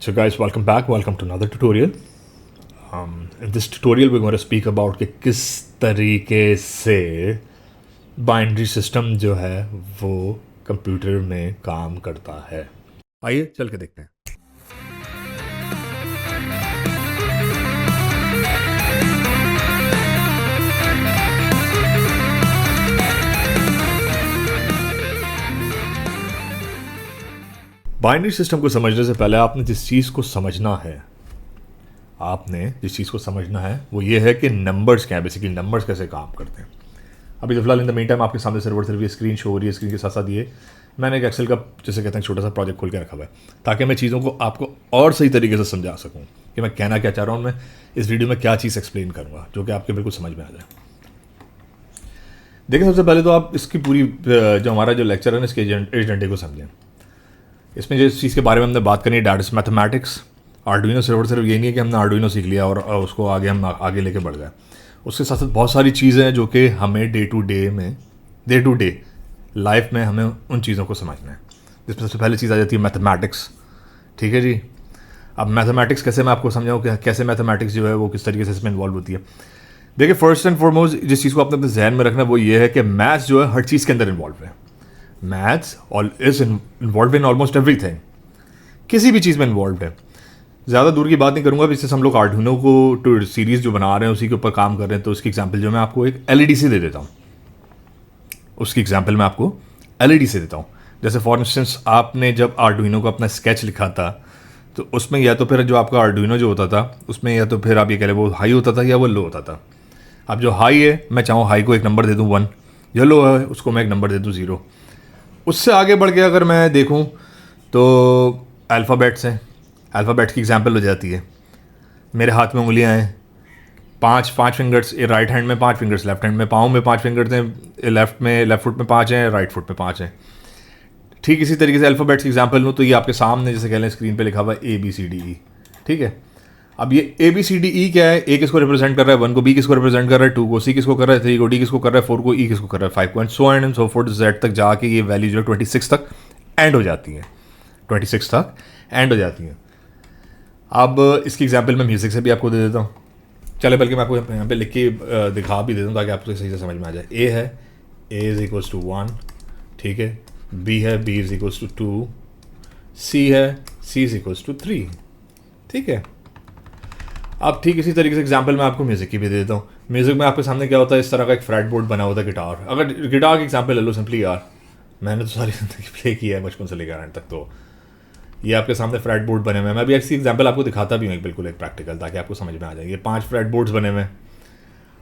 So guys, welcome back. Welcome to another tutorial. In this tutorial, we're going to speak about कि किस तरीके से binary system जो है वो कंप्यूटर में काम करता है. आइए चल के देखते हैं. बाइनरी सिस्टम को समझने से पहले आपने जिस चीज़ को समझना है वो ये है कि नंबर्स क्या है. बेसिकली नंबर्स कैसे काम करते हैं. अभी तो फिलहाल इन द मीन टाइम आपके सामने सर्वर सिर्फ ये स्क्रीन शो हो रही है. स्क्रीन के साथ साथ ये मैंने एक एक्सेल का जैसे कहते हैं छोटा सा प्रोजेक्ट खोल के रखा हुआ है ताकि मैं चीज़ों को आपको और सही तरीके से समझा सकूँ कि मैं कहना क्या चाह रहा हूँ. मैं इस वीडियो में क्या चीज़ एक्सप्लेन करूँगा जो कि आपके बिल्कुल समझ में आ जाए. देखिए, सबसे पहले तो आप इसकी पूरी जो हमारा जो लेक्चर है ना इसके एजेंडे को समझें. इसमें जिस चीज़ के बारे में हमने बात करनी है डैट इज मैथमेटिक्स. आर्डुइनो सिर्फ ये नहीं है कि हमने आर्डुइनो सीख लिया और उसको हम आगे लेके बढ़ गए. उसके साथ साथ बहुत सारी चीज़ें हैं जो कि हमें डे टू डे लाइफ में हमें उन चीज़ों को समझना है. जिसमें सबसे पहली चीज़ आ जाती है मैथमेटिक्स. ठीक है जी. अब मैथमेटिक्स कैसे मैं आपको समझाऊँ कि कैसे मैथमेटिक्स जो है वो किस तरीके से इसमें इन्वॉल्व होती है. देखिए, फर्स्ट एंड फॉरमोस्ट जिस चीज़ को आपने अपने जहन में रखना है वो ये है कि मैथ्स जो है हर चीज़ के अंदर इन्वॉल्व है. Maths is involve in almost everything. किसी भी चीज़ में इन्वॉल्व है. ज़्यादा दूर की बात नहीं करूँगा. इससे हम लोग आर्डुइनो को सीरीज़ जो बना रहे हैं उसी के ऊपर काम कर रहे हैं. तो उसकी एग्जांपल जो मैं आपको एक एलईडी से दे देता हूँ. जैसे फॉर इंस्टेंस आपने जब आर्डुइनो को अपना स्केच लिखा था तो उसमें या तो फिर जो आपका आर्डुइनो जो होता था उसमें या तो फिर आप ये कह लें वो हाई होता था या वो लो होता था. अब जो हाई है मैं चाहूँ हाई को एक नंबर दे दूँ 1. जो लो है उसको मैं एक नंबर दे दूँ 0. उससे आगे बढ़ के अगर मैं देखूं तो अल्फ़ाबेट्स हैं. अल्फ़ाबेट्स की एग्जांपल हो जाती है. मेरे हाथ में उंगलियां हैं. पांच फिंगर्स. राइट हैंड में 5 फिंगर्स, लेफ्ट हैंड में पाँव में 5 फिंगर्स हैं. लेफ्ट फुट में 5 हैं, राइट फुट में 5 हैं. ठीक इसी तरीके से अल्फ़ाबेट्स की एग्जांपल लूँ तो ये आपके सामने जैसे कह लें स्क्रीन पे लिखा हुआ है ABCDE. ठीक है. अब ये ABCDE क्या है. A किसको रिप्रेजेंट कर रहा है, 1 को. B किसको रिप्रेजेंट कर रहा है, 2 को. C किसको कर रहा है, 3 को. D किसको कर रहा है, 4 को. E किसको कर रहा है, 5 को. एंड सो फोर्थ Z तक जाके ये वैल्यू जो है 26 तक एंड हो जाती है. 26 तक एंड हो जाती है. अब इसकी एग्जांपल मैं म्यूज़िक से भी आपको दे देता हूँ. चले बल्कि मैं आपको यहाँ पे लिख के दिखा भी देता हूँ ताकि आपको सही से समझ में आ जाए. A है, A इज इक्वल्स टू 1. ठीक है. B है, B is equals to 2. C है, C इज इक्वल्स टू 3. ठीक है. अब ठीक इसी तरीके से एग्जांपल मैं आपको म्यूज़िक की भी दे देता हूँ. म्यूज़िक में आपके सामने क्या होता है, इस तरह का एक फ्लैट बोर्ड बना होता है. गिटार. अगर गिटार की एग्जांपल ले लो सिंपली यार, मैंने तो सारी ज़िंदगी प्ले किया है बचपन से लेकर एंड तक. तो ये आपके सामने फ्लैट बोर्ड बने हुए हैं. मैं भी ऐसी एग्जांपल आपको दिखाता भी हूँ बिल्कुल एक प्रैक्टिकल ताकि आपको समझ में आ जाए. ये 5 फ्लैट बोर्ड्स बने हुए हैं.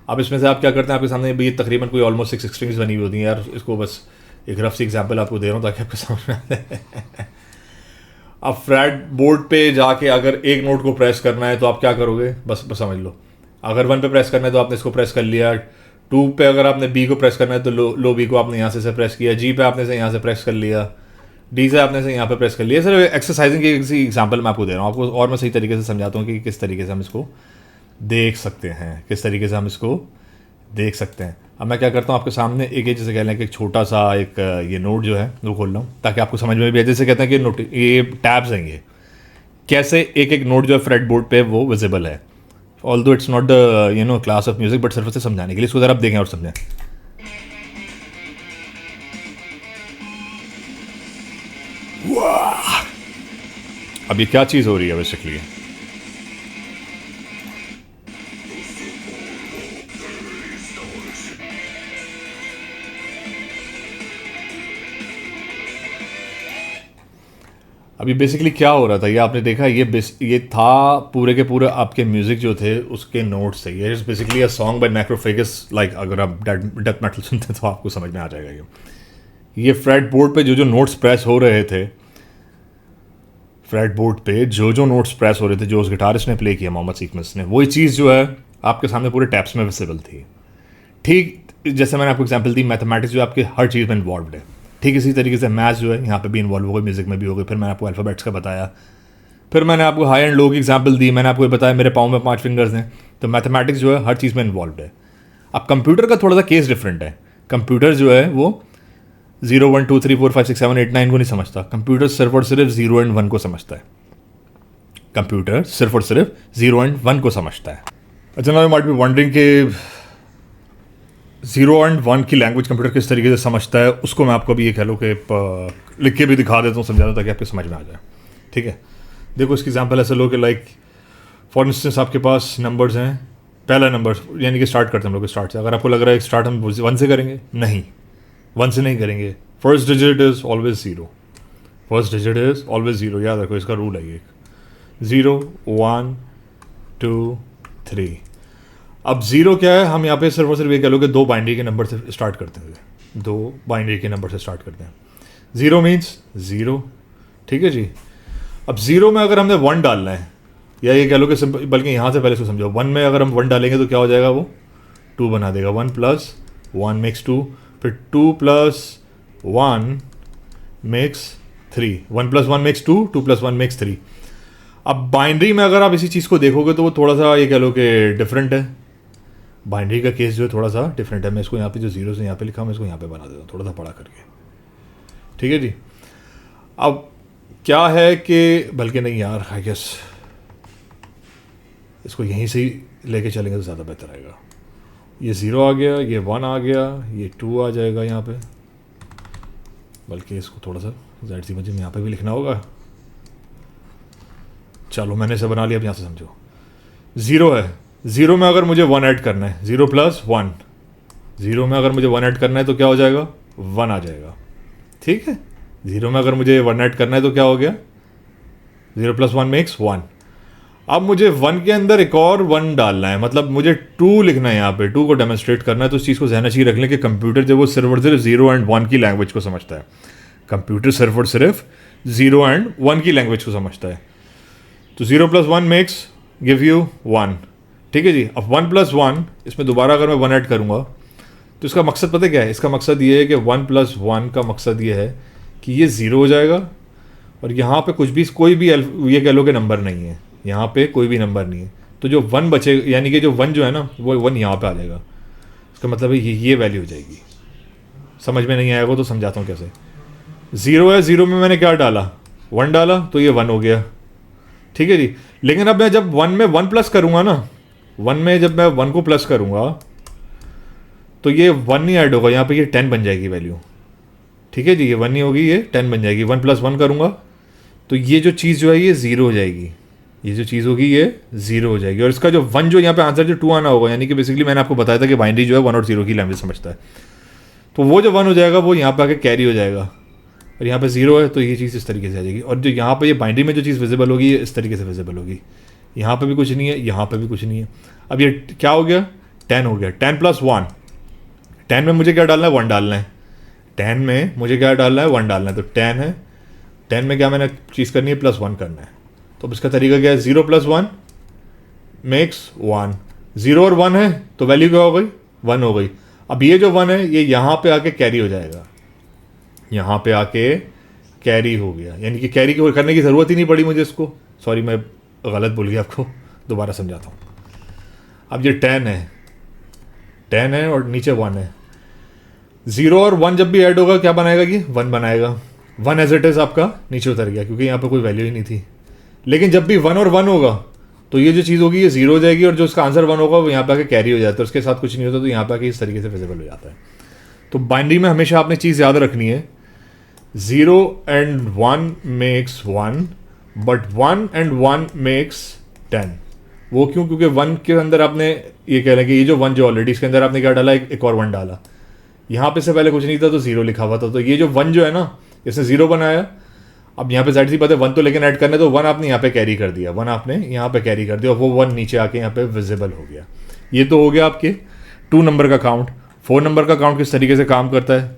अब इसमें से आप क्या करते हैं, आपके सामने भी तकरीबन कोई ऑलमोस्ट 6 स्ट्रिंग्स बनी हुई होती हैं यार. इसको बस एक रफ सी एग्जाम्पल आपको दे रहा हूँ ताकि आपको समझ में आ जाए. अब फ्लैट बोर्ड पे जाके अगर एक नोट को प्रेस करना है तो आप क्या करोगे, बस समझ लो. अगर 1 पे प्रेस करना है तो आपने इसको प्रेस कर लिया. 2 पे अगर आपने B को प्रेस करना है तो लो B को आपने यहाँ से प्रेस किया. G पे आपने से यहाँ से प्रेस कर लिया. D से आपने से यहाँ पे प्रेस कर लिया. सर एक्सरसाइजिंग की किसी एग्जाम्पल मैं आपको दे रहा हूँ आपको, और मैं सही तरीके से समझाता हूँ कि किस तरीके से हम इसको देख सकते हैं. अब मैं क्या करता हूँ आपके सामने एक जैसे कह लें कि एक छोटा सा एक ये नोट जो है वो खोल रहा हूँ ताकि आपको समझ में भी आए. जैसे कहते हैं कि नोट ये टैब्स हैं. ये कैसे एक नोट जो है फ्रेट बोर्ड पे वो विजिबल है. Although it's not the class of music but सिर्फ से समझाने के लिए इसको ज़रा आप देखें और समझें. अब ये क्या चीज़ हो रही है बेसिकली. अभी बेसिकली क्या हो रहा था ये आपने देखा. ये था पूरे के पूरे आपके म्यूज़िक जो थे उसके नोट्स थे. ये basically a song by Necrophagous. Like अगर आप डेथ मेटल सुनते हैं तो आपको समझ में आ जाएगा. ये फ्रेट बोर्ड पे जो नोट्स प्रेस हो रहे थे, जो उस गिटारिस्ट ने प्ले किया मोहम्मद सीकमस ने, वही चीज़ जो है आपके सामने पूरे टैप्स में विजिबल थी. ठीक जैसे मैंने आपको एग्जांपल दी, मैथमेटिक्स जो आपके हर चीज़ में इन्वॉल्व है. ठीक इसी तरीके से मैथ्स जो है यहाँ पे भी इन्वॉल्व हो गई, म्यूज़िक में भी हो गई. फिर मैंने आपको अल्फ़ाबेट्स का बताया. फिर मैंने आपको हाई एंड लो की एग्जांपल दी. मैंने आपको बताया मेरे पाँव में 5 फिंगर्स हैं. तो मैथमेटिक्स जो है हर चीज़ में इन्वॉल्व है. अब कंप्यूटर का थोड़ा सा केस डिफरेंट है. कंप्यूटर जो है वो 0 1 2 3 4 5 6 7 8 9 को नहीं समझता. कंप्यूटर सिर्फ और सिर्फ 0 एंड 1 को समझता है. कंप्यूटर सिर्फ और सिर्फ 0 एंड 1 को समझता है। अच्छा, now you might be wondering कि 0 एंड 1 की लैंग्वेज कंप्यूटर किस तरीके से समझता है, उसको मैं आपको भी ये कह लो कि लिख के भी दिखा देता हूँ, समझा दूँ ताकि आपके समझ में आ जाए। ठीक है, देखो इसकी एग्जांपल ऐसे लो कि लाइक फॉर इंस्टेंस आपके पास नंबर्स हैं, पहला नंबर यानी कि स्टार्ट करते हैं हम लोग स्टार्ट से। अगर आपको लग रहा है स्टार्ट हम 1 से करेंगे, नहीं 1 से नहीं करेंगे। First digit is always 0, first digit is always 0, याद रखो इसका रूल है ये 0 1 2 3। अब 0 क्या है, हम यहाँ पे सिर्फ और सिर्फ ये कह लो कि 2 बाइनरी के नंबर से स्टार्ट करते हैं, 2 बाइनरी के नंबर से स्टार्ट करते हैं। 0 मीन्स 0, ठीक है जी। अब 0 में अगर हमने 1 डालना है, या ये कह लो कि सिंपल, बल्कि यहाँ से पहले इसको समझो, 1 में अगर हम 1 डालेंगे तो क्या हो जाएगा, वो 2 बना देगा। 1 + 1 मेक्स 2, फिर 2 + 1 मेक्स 3, 1 + 1 मेक्स 2, 2 + 1 मेक्स 3। अब बाइनरी में अगर आप इसी चीज़ को देखोगे तो वो थोड़ा सा ये कह लो कि डिफरेंट है। बाइनरी का केस जो है थोड़ा सा डिफरेंट है। मैं इसको यहाँ पे जो 0 से यहाँ पे लिखा, मैं इसको यहाँ पे बना देता हूँ थोड़ा सा बड़ा करके, ठीक है जी। अब क्या है कि, बल्कि नहीं यार, आई गेस इसको यहीं से ही लेके चलेंगे तो ज़्यादा बेहतर आएगा। ये 0 आ गया, ये 1 आ गया, ये 2 आ जाएगा यहाँ पे, बल्कि इसको थोड़ा सा ज़ाहिर सी मुझे यहाँ पे भी लिखना होगा। चलो मैंने इसे बना लिया, अब यहाँ से समझो। 0 है, 0 में अगर मुझे 1 ऐड करना है, 0 + 1, 0 में अगर मुझे 1 ऐड करना है तो क्या हो जाएगा, 1 आ जाएगा, ठीक है। 0 में अगर मुझे 1 ऐड करना है तो क्या हो गया, 0 + 1 मेक्स 1। अब मुझे 1 के अंदर एक और 1 डालना है, मतलब मुझे 2 लिखना है यहाँ पे, 2 को डेमोन्स्ट्रेट करना है। तो इस चीज़ को ज़हन नशीं रख लें कि कंप्यूटर जब वो सिर्फ और सिर्फ 0 एंड 1 की लैंग्वेज को समझता है, कंप्यूटर सिर्फ और सिर्फ 0 एंड 1 की लैंग्वेज को समझता है। तो 0 + 1 मेक्स गिव यू 1, ठीक है जी। अब 1 + 1, इसमें दोबारा अगर मैं 1 ऐड करूँगा तो इसका मकसद पता क्या है, इसका मकसद ये है कि 1 + 1 का मकसद ये है कि ये 0 हो जाएगा और यहाँ पे कुछ भी, कोई भी ये कह लो कि नंबर नहीं है, यहाँ पे कोई भी नंबर नहीं है। तो जो 1 बचे, यानी कि जो 1 जो है ना, वो 1 यहाँ पे आ जाएगा। इसका मतलब है ये वैल्यू हो जाएगी। समझ में नहीं आएगा तो समझाता हूँ कैसे। 0 है, 0 में मैंने क्या डाला, 1 डाला, तो ये 1 हो गया, ठीक है जी। लेकिन अब मैं जब 1 में 1 प्लस करूँगा ना, 1 में जब मैं 1 को प्लस करूँगा तो ये 1 नहीं ऐड होगा, यहाँ पे ये 10 बन जाएगी वैल्यू, ठीक है जी। ये 1 नहीं होगी, ये 10 बन जाएगी। 1 + 1 करूँगा तो ये जो चीज़ जो है ये 0 हो जाएगी, ये जो चीज़ होगी ये 0 हो जाएगी। और इसका जो 1 जो यहाँ पे आंसर जो 2 आना होगा, यानी कि बेसिकली मैंने आपको बताया था कि बाइनरी जो है 1 और 0 की लैंग्वेज समझता है। तो वो जो 1 हो जाएगा वो यहाँ पे आके कैरी हो जाएगा, और यहाँ पे 0 है तो ये चीज़ इस तरीके से आ जाएगी। और जो यहाँ पे ये बाइनरी में जो चीज़ विजिबल होगी ये इस तरीके से विजिबल होगी। यहाँ पे भी कुछ नहीं है, यहाँ पे भी कुछ नहीं है। अब ये क्या हो गया, 10 हो गया। 10 + 1, 10 में मुझे क्या डालना है, 1 डालना है। 10 में मुझे क्या डालना है, 1 डालना है। तो 10 है, 10 में क्या मैंने चीज़ करनी है, +1 करना है। तो अब इसका तरीका क्या है, 0 + 1 मेक्स 1। 0 और 1 है तो वैल्यू क्या हो गई, 1 हो गई। अब ये जो 1 है ये यहाँ पे आके कैरी हो जाएगा, यहाँ पे आके कैरी हो गया, यानी कि कैरी करने की ज़रूरत ही नहीं पड़ी मुझे इसको। सॉरी मैं गलत बोल गया, आपको दोबारा समझाता हूँ। अब ये 10 है, 10 है और नीचे 1 है। 0 और 1 जब भी ऐड होगा क्या बनाएगा, कि 1 बनाएगा। 1 एज इट इज़ आपका नीचे उतर गया क्योंकि यहाँ पे कोई वैल्यू ही नहीं थी। लेकिन जब भी 1 और 1 होगा तो ये जो चीज़ होगी ये 0 हो जाएगी, और जो इसका आंसर 1 होगा वो यहाँ पे आके कैरी हो जाता है, उसके साथ कुछ नहीं होता, तो यहाँ पे आके इस तरीके से विजिबल हो जाता है। तो बाइनरी में हमेशा आपने चीज़ याद रखनी है, 0 and 1 makes 1, but 1 and 1 makes 10। वो क्यों, क्योंकि 1 के अंदर आपने ये कह रहे हैं कि ये जो 1 जो ऑलरेडी इसके अंदर आपने क्या डाला, एक और 1 डाला। यहाँ पे से पहले कुछ नहीं था तो 0 लिखा हुआ था, तो ये जो 1 जो है ना इसने 0 बनाया। अब यहाँ पे ज़ाहिर सी बात है 1 तो लेकिन ऐड करने, तो 1 आपने यहाँ पे कैरी कर दिया, 1 आपने यहाँ पे कैरी कर दिया, और वो 1 नीचे आके यहाँ पे विजिबल हो गया। ये तो हो गया आपके 2 नंबर का काउंट। 4 नंबर का काउंट किस तरीके से काम करता है,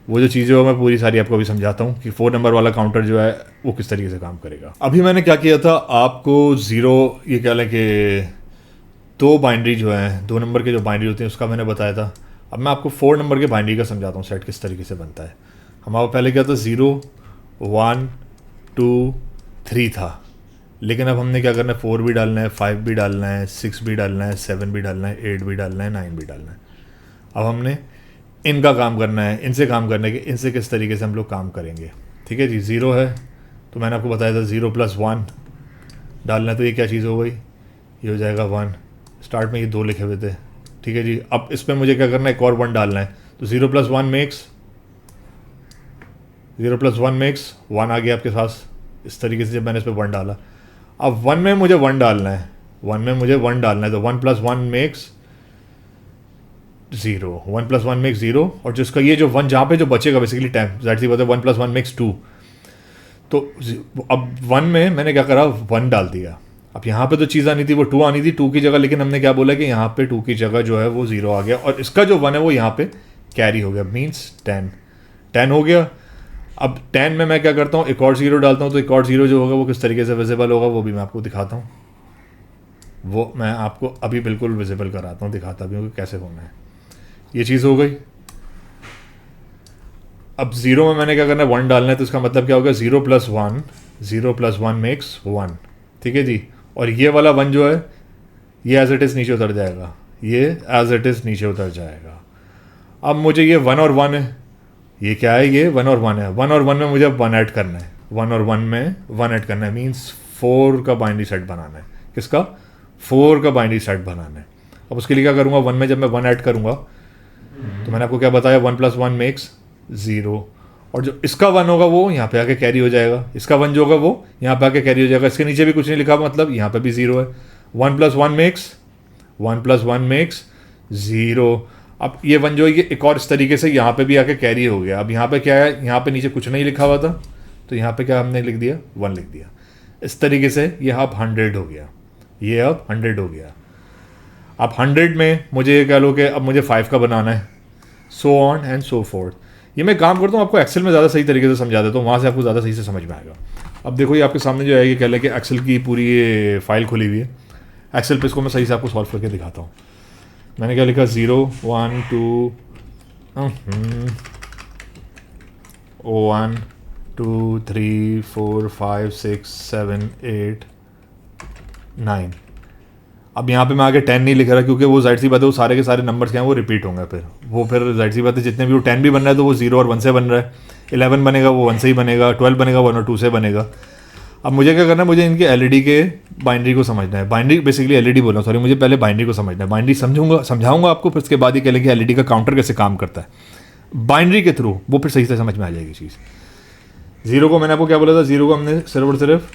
वो जो चीज़ें हो मैं पूरी सारी आपको अभी समझाता हूँ कि 4 नंबर वाला काउंटर जो है वो किस तरीके से काम करेगा। अभी मैंने क्या किया था, आपको 0 ये कह लें कि 2 बाइनरी जो है, 2 नंबर के जो बाइनरी होती हैं उसका मैंने बताया था। अब मैं आपको 4 नंबर के बाइनरी का समझाता हूँ, सेट किस तरीके से बनता है। हमारा पहले क्या था, 0 1 2 3 था, लेकिन अब हमने क्या करना है, 4 भी डालना है, 5 भी डालना है, 6 भी डालना है, 7 भी डालना है, 8 भी डालना है, 9 भी डालना है। अब हमने इनका काम करना है, इनसे काम करने के, इनसे किस तरीके से हम लोग काम करेंगे, ठीक है जी। 0 है तो मैंने आपको बताया था 0 + 1, डालना है, तो ये क्या चीज़ हो गई, ये हो जाएगा 1। स्टार्ट में ये 2 लिखे हुए थे, ठीक है जी। अब इसमें मुझे क्या करना है, एक और 1 डालना है, तो 0 + 1 मेक्स 1 आ गया आपके पास। इस तरीके से जब मैंने इस पर 1 डाला, अब 1 में मुझे 1 डालना है, 1 में मुझे 1 डालना है, तो 1 + 1 मेक्स 0, 1 + 1 मेक्स 0। और जिसका ये जो 1 जहाँ पे जो बचेगा बेसिकली 10, ज़ाहिर सी बात है 1 + 1 मेक्स 2। तो अब 1 में मैंने क्या करा, 1 डाल दिया। अब यहाँ पे तो चीज़ आनी थी वो 2 आनी थी, 2 की जगह, लेकिन हमने क्या बोला कि यहाँ पे 2 की जगह जो है वो 0 आ गया, और इसका जो 1 है वो यहाँ पे कैरी हो गया, मीन्स 10 हो गया। अब 10 में मैं क्या करता हूँ, एक और 0 डालता हूँ, तो एक और 0 जो होगा वो किस तरीके से विजिबल होगा वो भी मैं आपको दिखाता हूँ। वो मैं आपको अभी बिल्कुल विजिबल कराता हूँ, दिखाता भी हूँ कि कैसे होना है। ये चीज़ हो गई। अब 0 में मैंने क्या करना है, 1 डालना है, तो इसका मतलब क्या होगा, 0 + 1 मेक्स 1, ठीक है जी। और ये वाला 1 जो है ये एज इट इज़ नीचे उतर जाएगा, ये एज इट इज़ नीचे उतर जाएगा। अब मुझे ये 1 और 1 है, ये क्या है, ये 1 और 1 है। 1 और 1 में मुझे 1 ऐड करना है, 1 और 1 में 1 ऐड करना है, मीन्स 4 का बाइनरी सेट बनाना है। किसका, 4 का बाइनरी सेट बनाना है। अब उसके लिए क्या करूँगा, 1 में जब मैं 1 ऐड करूँगा तो मैंने आपको क्या बताया, 1 + 1 मेक्स 0, और जो इसका 1 होगा वो यहाँ पे आके कैरी हो जाएगा, इसका 1 जो होगा वो यहाँ पे आके कैरी हो जाएगा। इसके नीचे भी कुछ नहीं लिखा, मतलब यहाँ पे भी 0 है। 1 + 1 मेक्स 0। अब ये 1 जो है ये एक और इस तरीके से यहाँ पे भी आके कैरी हो गया। अब यहाँ पे क्या है, यहाँ पे नीचे कुछ नहीं लिखा हुआ था, तो यहाँ पे क्या हमने लिख दिया, 1 लिख दिया। इस तरीके से ये अब 100 हो गया, ये अब 100 हो गया। अब 100 में मुझे ये कह लो कि अब मुझे 5 का बनाना है, so on and so fourth. ये मैं काम करता हूँ, आपको एक्सेल में ज़्यादा सही तरीके से समझा देता हूँ, वहाँ से आपको ज़्यादा सही से समझ में आएगा। अब देखो ये आपके सामने जो है, ये कह लें कि एक्सेल की पूरी ये फाइल खुली हुई है। एक्सेल पे इसको मैं सही से आपको सॉल्व करके दिखाता हूँ। मैंने क्या लिखा, 0 1 2 1 2 3 4 5 6 7 8 9। अब यहाँ पे मैं आगे 10 नहीं लिख रहा, क्योंकि वो जाहिर सी बात है वो सारे के सारे नंबर्स क्या हैं वो रिपीट होंगे, फिर जाहिर सी बात है जितने भी वो 10 भी बन रहा है तो वो 0 और 1 से बन रहा है, 11 बनेगा वो 1 से ही बनेगा, 12 बनेगा 1 और 2 से बनेगा। अब मुझे क्या करना है, मुझे इनके एलईडी के बाइनरी को समझना है। बाइनरी बेसिकली एलईडी बोल रहा हूँ, सॉरी, मुझे पहले बाइनरी को समझना है। बाइनरी समझाऊंगा आपको, फिर उसके बाद ही कह लेंगे एलईडी का काउंटर कैसे काम करता है बाइनरी के थ्रू, वो फिर सही से समझ में आ जाएगी चीज़। 0 को मैंने आपको क्या बोला था, 0 को हमने सिर्फ और सिर्फ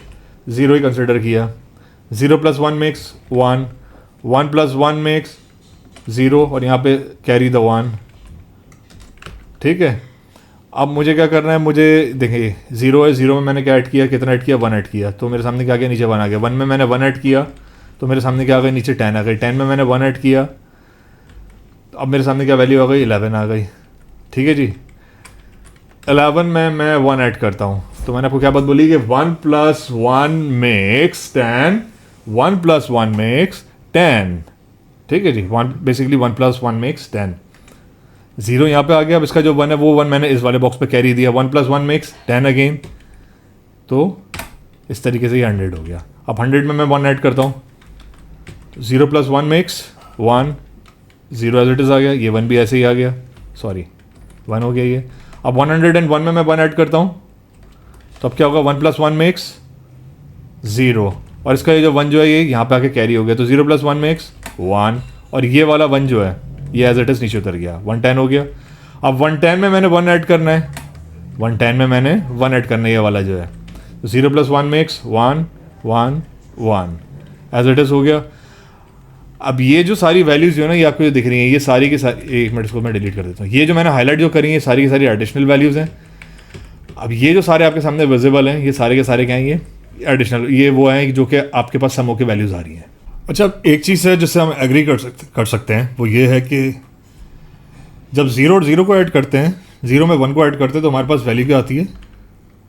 0 ही कंसिडर किया। 0 + 1 मेक्स 1, 1 + 1 मेक्स 0, और यहाँ पे कैरी द 1, ठीक है। अब मुझे क्या करना है, मुझे देखिए 0 है, 0 में मैंने क्या ऐड किया, कितना ऐड किया, 1 ऐड किया, तो मेरे सामने क्या आ गया, नीचे 1 आ गया। 1 में मैंने 1 ऐड किया तो मेरे सामने क्या आ गया, नीचे 10 आ गई। 10 में मैंने 1 ऐड किया तो अब मेरे सामने क्या वैल्यू आ गई, 11 आ गई, ठीक है जी। 11 में मैं 1 ऐड करता हूँ, तो मैंने आपको क्या बात बोली कि 1 + 1 मेक्स 10, 1 + 1 मेक्स 10, ठीक है जी। Basically 1 + 1 makes 10। 0 यहाँ पे आ गया। अब इसका जो 1 है वो 1 मैंने इस वाले बॉक्स पे कैरी दिया, 1 + 1 मेक्स 10 अगेन, तो इस तरीके से ये 100 हो गया। अब 100 में मैं 1 ऐड करता हूँ, 0 + 1 मेक्स 1, 0 एज इट इज़ आ गया, ये 1 भी ऐसे ही आ गया, सॉरी 1 हो गया ये। अब 101 में मैं 1 ऐड करता हूँ, तो अब क्या होगा, 1 + 1 मेक्स 0, और इसका ये जो 1 जो है ये यहाँ पे आके कैरी हो गया, तो 0 + 1 मेक्स 1, और ये वाला 1 जो है ये एज इट इज़ नीचे उतर गया, 110 हो गया। अब 110 में मैंने 1 ऐड करना है, 110 में मैंने 1 ऐड करना है, ये वाला जो है, तो 0 + 1 मेक्स 1 1 1 एज इट इज़ हो गया। अब ये जो सारी वैल्यूज़ जो है ना, ये आपको जो दिख रही हैं, ये सारी की सारी, एक मिनट इसको मैं डिलीट कर देता हूँ। ये जो मैंने हाईलाइट जो करी है सारी की सारी एडिशनल वैल्यूज़ हैं। अब ये जो सारे आपके सामने विजिबल हैं, ये सारे के सारे क्या हैं, ये एडिशनल, ये वो हैं जो कि आपके पास समों की वैल्यूज़ आ रही हैं। अच्छा, एक चीज़ है जिससे हम एग्री कर सकते हैं, वो ये है कि जब 0 और 0 को ऐड करते हैं, 0 में 1 को ऐड करते हैं, तो हमारे पास वैल्यू क्या आती है,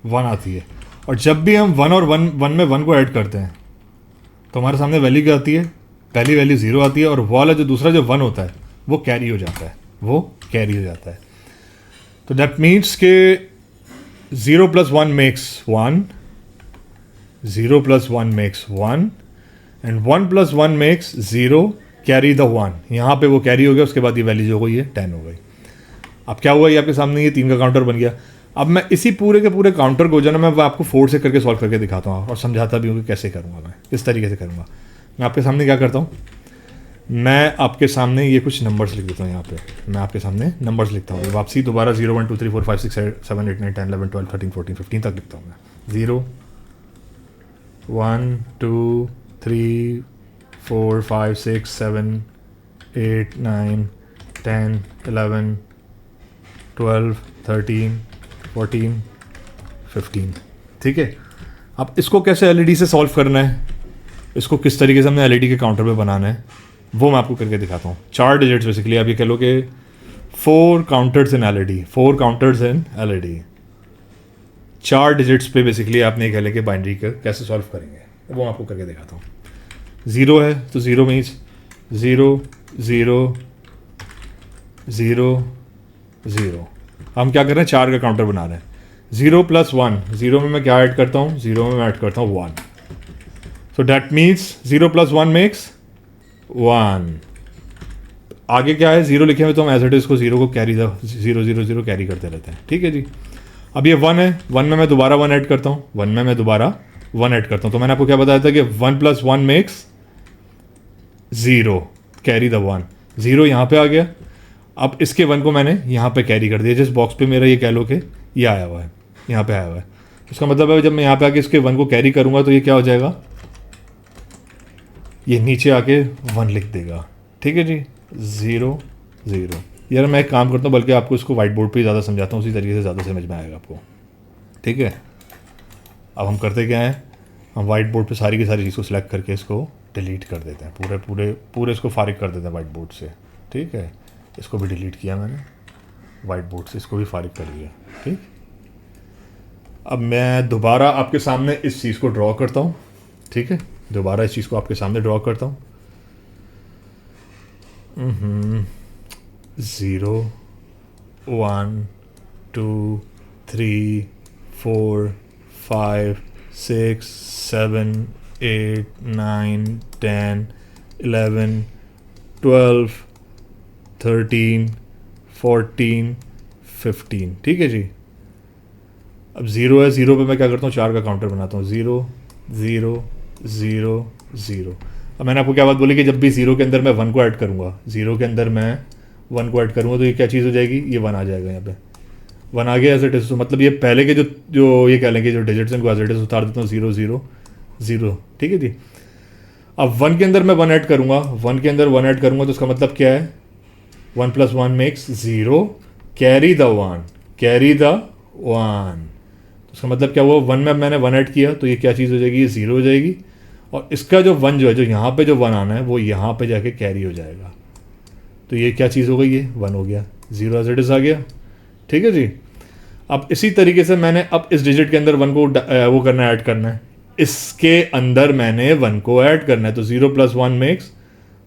1 आती है। और जब भी हम 1 और 1 में 1 को ऐड करते हैं तो हमारे सामने वैल्यू क्या आती है, पहली वैल्यू 0 आती है, और वाला जो दूसरा जो 1 होता है वो कैरी हो जाता है, वो कैरी हो जाता है। तो दैट मीन्स के 0 + 1 makes 1, 0 + 1 makes 1, and 1 + 1 makes 0, carry the 1। यहाँ पे वो कैरी हो गया, उसके बाद ये वैल्यू जो हो गई है 10 हो गई। अब क्या हुआ, ये आपके सामने ये 3 का काउंटर बन गया। अब मैं इसी पूरे के पूरे काउंटर को जो ना मैं आपको 4 से करके सॉल्व करके दिखाता हूँ और समझाता भी हूँ कि कैसे करूँगा मैं। इस तरीके से करूँगा। मैं आपके सामने क्या करता हूँ, मैं आपके सामने ये कुछ नंबर्स लिख देता हूँ। यहाँ पे मैं आपके सामने नंबर्स लिखता हूँ, वापसी दोबारा 0 1 2 3 4 5 6 7 8 9 10 11 12 13 14 15 तक लिखता हूँ मैं। 0 1 2 3 4 5 6 7 8 9 10 11 12 13 14 15। ठीक है, अब इसको कैसे एलईडी से सॉल्व करना है, इसको किस तरीके से हमने एलईडी के काउंटर पे बनाना है, वो मैं आपको करके दिखाता हूँ। 4 डिजिट्स बेसिकली, आप ये कह लो कि 4 काउंटर्स इन एलईडी, 4 काउंटर्स इन एलईडी, 4 डिजिट्स पे बेसिकली आपने ये कह लें कि बाइनरी का कैसे सॉल्व करेंगे, वो मैं आपको करके दिखाता हूँ। 0 है तो 0 मीन्स 0 0 0 0। हम क्या कर रहे हैं, 4 का काउंटर बना रहे हैं। 0 + 1, 0 में मैं क्या ऐड करता हूँ, 0 में मैं ऐड करता हूँ 1। So that means 0 + 1 makes 1। आगे क्या है, 0 लिखे हुए तो हम एज इट इज को 0 को कैरी 0 0 0 कैरी करते रहते हैं। ठीक है जी, अब ये 1 है, 1 में मैं दोबारा 1 ऐड करता हूँ, 1 में मैं दोबारा 1 ऐड करता हूँ। तो मैंने आपको क्या बताया था कि 1 + 1 मेक्स 0, कैरी द 1। 0 यहाँ पे आ गया, अब इसके 1 को मैंने यहाँ पे कैरी कर दिया, जिस बॉक्स पे मेरा ये कह लो कि ये आया हुआ है, यहाँ पे आया हुआ है। इसका मतलब है जब मैं यहाँ पे आके इसके 1 को कैरी करूँगा तो ये क्या हो जाएगा, ये नीचे आके 1 लिख देगा। ठीक है जी, 0 0। यार मैं एक काम करता हूँ, बल्कि आपको इसको वाइट बोर्ड पे ज़्यादा समझाता हूँ, उसी तरीके से ज़्यादा समझ में आएगा आपको। ठीक है, अब हम करते क्या है, हम वाइट बोर्ड पे सारी की सारी चीज़ को सिलेक्ट करके इसको डिलीट कर देते हैं, पूरे इसको फारिग कर देते हैं वाइट बोर्ड से। ठीक है, इसको भी डिलीट किया मैंने वाइट बोर्ड से, इसको भी फारिग कर दिया। ठीक, अब मैं दोबारा आपके सामने इस चीज़ को ड्रॉ करता हूँ। ठीक है, दोबारा इस चीज़ को आपके सामने ड्रॉ करता हूँ। 0 1 2 3 4 5 6 7 8 9 10 11 12 13 14 15। ठीक है जी, अब 0 है, 0 पे मैं क्या करता हूँ, 4 का काउंटर बनाता हूँ। 0 0 0 0। अब मैंने आपको क्या बात बोली कि जब भी 0 के अंदर मैं 1 को ऐड करूँगा, 0 के अंदर मैं 1 को ऐड करूँगा तो ये क्या चीज़ हो जाएगी, ये 1 आ जाएगा। यहाँ पे 1 आ गया एज इट इज, तो मतलब ये पहले के जो ये कह लेंगे जो डिजिट्स इनको एज इट इज उतार देता हूँ 0 0 0। ठीक है जी, अब 1 के अंदर मैं 1 ऐड करूँगा, 1 के अंदर 1 ऐड करूँगा तो उसका मतलब क्या है, 1 + 1 makes 0, carry the 1, carry the 1। उसका मतलब क्या हुआ, 1 में मैंने 1 ऐड किया तो ये क्या चीज़ हो जाएगी, ये 0 हो जाएगी, और इसका जो 1 जो है, जो यहाँ पे जो 1 आना है वो यहाँ पे जाके कैरी हो जाएगा। तो ये क्या चीज़ हो गई, ये 1 हो गया, 0 एज इट इज आ गया। ठीक है जी, अब इसी तरीके से मैंने अब इस डिजिट के अंदर 1 को वो करना है, ऐड करना है, इसके अंदर मैंने 1 को ऐड करना है। तो 0 + 1 मेक्स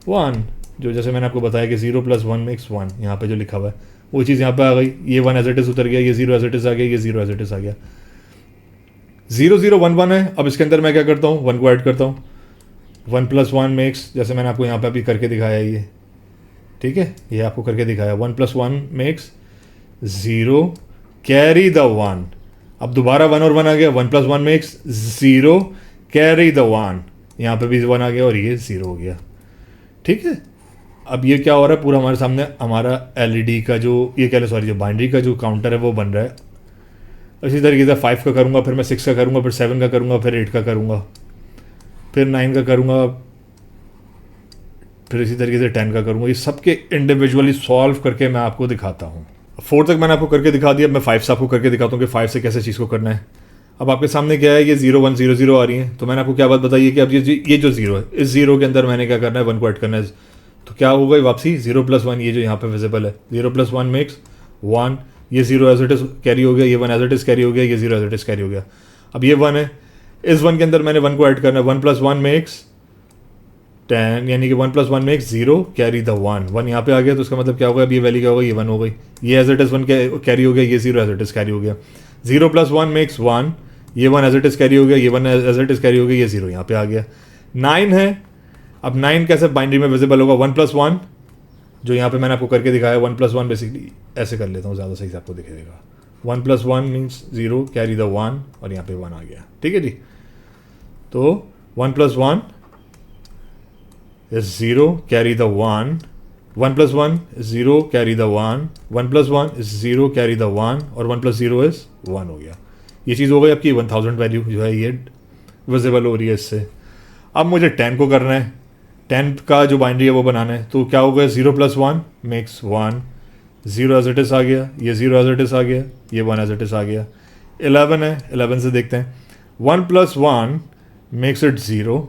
1, जो जैसे मैंने आपको बताया कि 0 + 1 मेक्स 1, यहाँ पे जो लिखा हुआ है वो चीज़ यहाँ पे आ गई। ये 1 एज इट इज उतर गया, ये 0 एज इट इज आ गया, ये 0 एज इट इज आ गया। 0 0 1 1 है, अब इसके अंदर मैं क्या करता हूँ, 1 को ऐड करता हूँ। 1 + 1 मेक्स, जैसे मैंने आपको यहाँ पे अभी करके दिखाया ये, ठीक है, ये आपको करके दिखाया, 1 + 1 मेक्स 0, कैरी द 1। अब दोबारा 1 और 1 आ गया, 1 + 1 मेक्स 0, कैरी द 1। यहाँ पे भी 1 आ गया और ये 0 हो गया। ठीक है, अब ये क्या हो रहा है, पूरा हमारे सामने हमारा एलईडी का जो ये कह लो सॉरी जो बाइनरी का जो काउंटर है वो बन रहा है। इसी तरीके से 5 का करूँगा, फिर मैं 6 का करूँगा, फिर 7 का करूँगा, फिर 8 का करूँगा, फिर 9 का करूँगा, फिर इसी तरीके से 10 का करूँगा। ये सबके इंडिविजुअली सॉल्व करके मैं आपको दिखाता हूँ। 4 तक मैंने आपको करके दिखा दिया, मैं 5 से आपको करके दिखाता हूँ कि 5 से कैसे चीज़ को करना है। अब आपके सामने क्या है, ये 0 1 0 0 आ रही है, तो मैंने आपको क्या बात बताई है कि अब ये जो 0 है, इस 0 के अंदर मैंने क्या करना है, 1 को ऐड करना है। तो क्या होगा वापसी, 0 + 1, ये जो यहाँ पे विजिबल है, 0 + 1 मेक्स 1, ये 0 एज इट इज कैरी हो गया, ये 1 एज इट इज कैरी हो गया, ये 0 एज इट इज कैरी हो गया। अब ये 1 है, इस 1 के अंदर मैंने 1 को ऐड करना है, 1 + 1 मेक्स 10, यानी कि 1 + 1 मेक्स 0, कैरी द 1 यहाँ पे आ गया। तो उसका मतलब क्या होगा, अब ये वैल्यू क्या होगा, ये 1 हो गई, ये एज इट इज 1 कैरी हो गया, ये 0 एज इट इज कैरी हो गया। 0 + 1 मेक्स 1, ये 1 एज इट इज कैरी हो गया, ये 1 एज इट इज कैरी हो गया, ये 0 यहाँ पे आ गया। 9 है, अब 9 कैसे बाइनरी में विजिबल होगा, 1 + 1 जो यहाँ पे मैंने आपको करके दिखाया, 1 + 1 बेसिकली ऐसे कर लेता हूँ, ज़्यादा सही से आपको दिखेगा। 1 + 1 मीन्स 0, कैरी द 1, और यहाँ पे 1 आ गया। ठीक है जी, तो 1 plus 1 is 0, carry the 1. 1 plus 1 is 0, carry the 1. 1 plus 1 is 0, carry the 1. और 1 plus 0 is 1 हो गया. ये चीज़ हो गई आपकी 1000 वैल्यू जो है ये विजिबल हो रही है इससे. अब मुझे 10 को करना है. 10 का जो बाइनरी है वो बनाना है. तो क्या हो गया, 0 plus 1 makes 1. 0 as it is आ गया, ये 0 एज इट इज़ आ गया, ये 1 एज इट इज़ आ गया. 11 है, 11 से देखते हैं. 1 plus 1 makes it 0.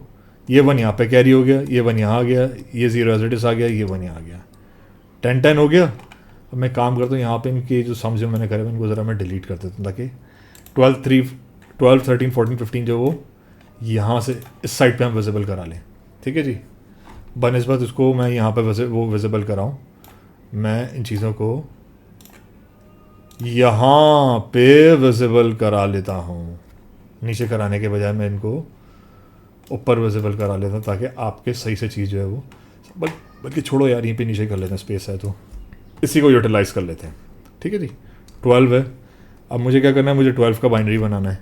ये 1 यहाँ पे कैरी हो गया, ये 1 यहाँ आ गया, ये 0 एज इट इज़ आ गया, ये 1 यहाँ आ गया. 10 हो गया. अब मैं काम करता हूँ यहाँ पे इनके जो सम्स जो मैंने करे इनको ज़रा मैं डिलीट कर देता हूँ ताकि 12, 13, 14, 15 जो वो यहाँ से इस साइड पे हम विजिबल करा लें. ठीक है जी. बनस्बत उसको मैं यहाँ पे वो विजिबल कराऊँ, मैं इन चीज़ों को यहाँ पे विजिबल करा लेता हूँ. नीचे कराने के बजाय मैं इनको ऊपर विजिबल करा लेता हूँ ताकि आपके सही से चीज़ जो है वो बल्कि छोड़ो यार, यहीं पे नीचे कर लेते हैं, स्पेस है तो इसी को यूटिलाइज़ कर लेते हैं. ठीक है जी. 12 है. अब मुझे क्या करना है, मुझे 12 का बाइनरी बनाना है.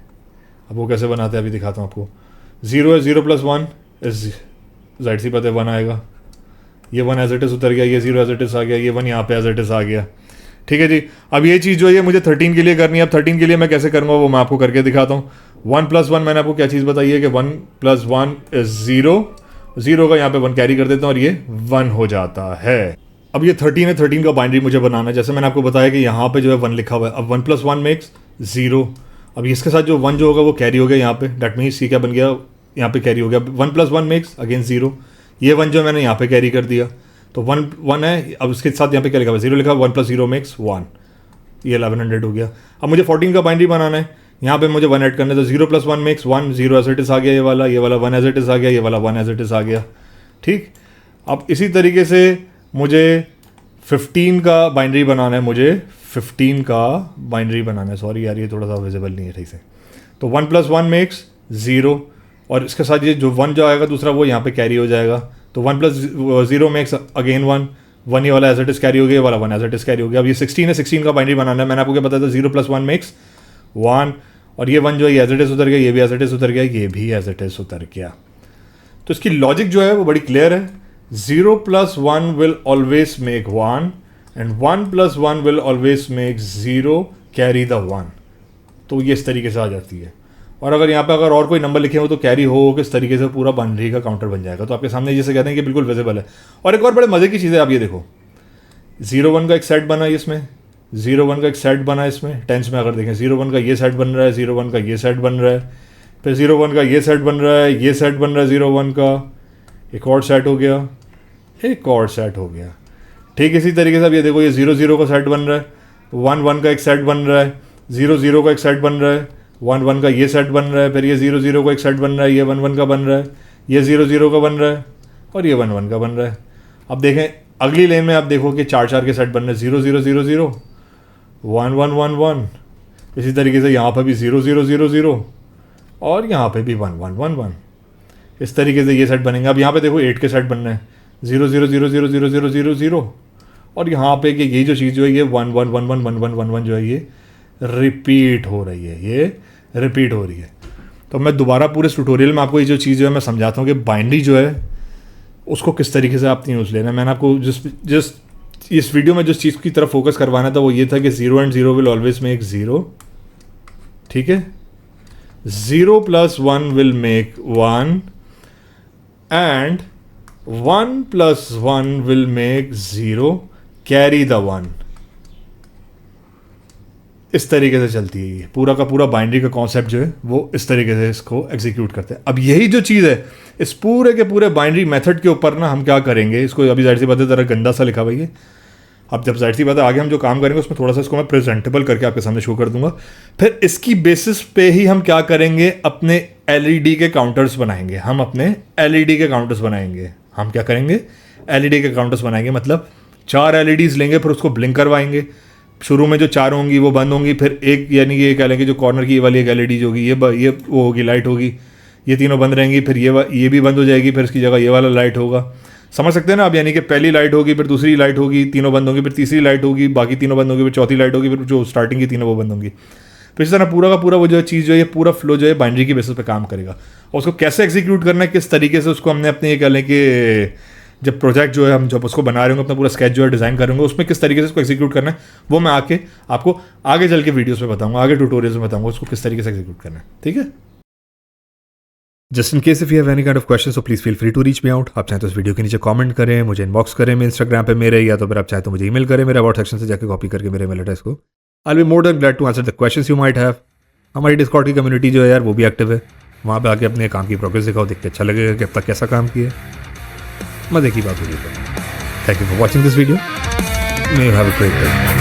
अब वो कैसे बनाते हैं अभी दिखाता हूँ आपको. 0 है, 0 plus 1 इज जाहिर सी बात है 1 आएगा. ये 1 एज इट इज़ उतर गया, ये 0 एज इट इज़ आ गया, ये 1 यहाँ पे एज इट इज़ आ गया. ठीक है जी. अब ये चीज़ जो है मुझे 13 के लिए करनी है. अब 13 के लिए मैं कैसे करूँगा वो मैं आपको करके दिखाता हूँ. 1 plus 1 मैंने आपको क्या चीज़ बताई है कि 1 plus 1 इज 0. 0 का यहाँ पे 1 कैरी कर देता हूँ और ये 1 हो जाता है. अब ये 13 है, 13 का बाइनरी मुझे बनाना है. जैसे मैंने आपको बताया कि यहाँ पे जो है 1 लिखा हुआ है. अब 1 plus 1 makes 0. अब इसके साथ जो 1 जो होगा वो कैरी हो गया यहाँ पे. डैट मीन्स ये क्या बन गया, यहाँ पे कैरी हो गया. 1 plus 1 makes अगेन 0. ये 1 जो मैंने यहाँ पे कैरी कर दिया तो 1 है. अब उसके साथ यहाँ पे क्या लिखा हुआ है, 0 लिखा हुआ. 1 plus 0 makes 1. ये 1100 हो गया. अब मुझे 14 का बाइनरी बनाना है. यहाँ पे मुझे 1 ऐड करना है. तो 0 plus 1 makes 1. 0 as it is आ गया, ये वाला 1 एज इट इज़ आ गया, ये वाला 1 एज इट इज़ आ गया. ठीक. अब इसी तरीके से मुझे 15 का बाइनरी बनाना है. मुझे 15 का बाइनरी बनाना है. सॉरी यार, ये थोड़ा सा विजिबल नहीं है ठीक से. तो 1 plus 1 makes 0. और इसके साथ ये जो 1 जो आएगा दूसरा वो यहाँ पे कैरी हो जाएगा. तो 1 plus 0 makes अगेन 1. 1 ये वाला एज इट इज़ कैरी हो गया, ये वाला 1 एज इट इज़ कैरी हो गया. अब ये 16 है, 16 का बाइनरी बनाना है. मैंने आपको क्या बताया था, 0 plus 1 makes 1. और ये 1 जो है एज इट इज़ उतर गया, ये भी एज इट इज़ उतर गया, ये भी एज इट इज़ उतर गया. तो इसकी लॉजिक जो है वो बड़ी क्लियर है. 0 plus 1 will always make 1 and 1 plus 1 will always make 0, carry the 1. तो ये इस तरीके से आ जाती है. और अगर यहाँ पे अगर और कोई नंबर लिखे हो तो कैरी हो किस तरीके से पूरा बाइनरी का काउंटर बन जाएगा. तो आपके सामने जैसे कहते हैं कि बिल्कुल विजिबल है. और एक और बड़े मज़े की चीज़ है, आप ये देखो 0 1 का एक सेट बना है इसमें, 0 1 का एक सेट बना है इसमें. टेंस में अगर देखें 0 1 का ये सेट बन रहा है, 0 1 का ये सेट बन रहा है, फिर 0 1 का ये सेट बन रहा है, ये सेट बन रहा है 0 1 का, एक और सेट हो गया, एक और सेट हो गया. ठीक इसी तरीके से अब ये देखो ये 0 0 का सेट बन रहा है, 1 1 का एक सेट बन रहा है, 0 0 का एक सेट बन रहा है, 1 1 का ये सेट बन रहा है, फिर ये 0 0 का एक सेट बन रहा है, ये 1 1 का बन रहा है, ये 0 0 का बन रहा है और ये 1 1 का बन रहा है. अब देखें अगली लाइन में आप देखो कि 4 4 के सेट बन रहे हैं, 0 0 0 0, 1 1 1 1. इसी तरीके से यहाँ पर भी 0 0 0 0 और यहाँ पे भी 1 1 1 1. इस तरीके से ये सेट बनेंगे. अब यहाँ पे देखो 8 के सेट बन रहे हैं, 0 0 0 0 0 0 0 0 और यहाँ पे कि ये जो चीज़ जो है ये 1 1 1 1 1 1 1 1 जो है ये रिपीट हो रही है, ये रिपीट हो रही है. तो मैं दोबारा पूरे ट्यूटोरियल में आपको ये जो चीज़ जो है मैं समझाता हूँ कि बाइनरी जो है उसको किस तरीके से आपने यूज़ लेना है. मैंने आपको जिस इस वीडियो में जिस चीज़ की तरफ फोकस करवाना था वो ये था कि 0 and 0 विल ऑलवेज मेक 0. ठीक है. 0 plus 1 will make 1 and 1 plus 1 will make 0, carry the 1. इस तरीके से चलती है ये पूरा का पूरा बाइनरी का कॉन्सेप्ट जो है वो इस तरीके से इसको एग्जीक्यूट करते हैं. अब यही जो चीज़ है इस पूरे के पूरे बाइनरी मेथड के ऊपर ना हम क्या करेंगे, इसको अभी जाहिर सी बात है ज़रा गंदा सा लिखा हुआ है. अब जब जाहिर सी बात है आगे हम जो काम करेंगे उसमें थोड़ा सा इसको मैं प्रेजेंटेबल करके आपके सामने शो कर दूंगा. फिर इसकी बेसिस पे ही हम क्या करेंगे, अपने एलईडी के काउंटर्स बनाएंगे. हम अपने एलईडी के काउंटर्स बनाएंगे. हम क्या करेंगे, एलईडी के काउंटर्स बनाएंगे. मतलब 4 एलईडीज लेंगे, फिर उसको ब्लिंक करवाएंगे. शुरू में जो 4 होंगी वो बंद होंगी, फिर एक यानी कि ये कह लेंगे जो कॉर्नर की ये वाली एक एलईडी जो होगी ये वो होगी, लाइट होगी, ये तीनों बंद रहेंगी. फिर ये भी बंद हो जाएगी, फिर इसकी जगह ये वाला लाइट होगा. समझ सकते हैं ना आप. यानी कि पहली लाइट होगी, फिर दूसरी लाइट होगी, तीनों बंद होंगी, फिर तीसरी लाइट होगी, बाकी तीनों बंद होंगी, फिर चौथी लाइट होगी, फिर जो स्टार्टिंग की तीनों वो बंद होंगी. तो इस तरह पूरा का पूरा वो जो चीज़ जो है, पूरा फ्लो जो है बाइनरी की बेसिस पे काम करेगा। और उसको कैसे एग्जीक्यूट करना है, किस तरीके से उसको हमने अपने ये कह लें कि जब प्रोजेक्ट जो है हम जब उसको बना रहे होंगे, अपना पूरा स्केच जो है डिज़ाइन करेंगे, उसमें किस तरीके से उसको एग्जीक्यूट करना है, वो मैं आपको आगे चल के वीडियोस में बताऊंगा, आगे ट्यूटोरियल्स में बताऊंगा उसको किस तरीके से एग्जीक्यूट करना है। ठीक है। Just in case if you have any kind of question so please feel free to reach me out. आप चाहें तो इस वीडियो के नीचे कमेंट करें, मुझे इनबॉक्स करें मेरे इंस्टाग्राम पे मेरे, या तो फिर आप चाहें तो मुझे ईमेल करें मेरे अबाउट सेक्शन से जाकर कॉपी करके मेरे ईमेल एड्रेस को। I will be more than glad to answer the questions you might have. हमारी डिस्कॉर्ड की कम्युनिटी जो है यार वो भी एक्टिव है, वहाँ पे आके अपने काम की प्रोग्रेस दिखाओ, देख के अच्छा लगेगा कि अब तक कैसा काम किया। मजे की बात होगी। Thank you for watching this video. May you have a great day.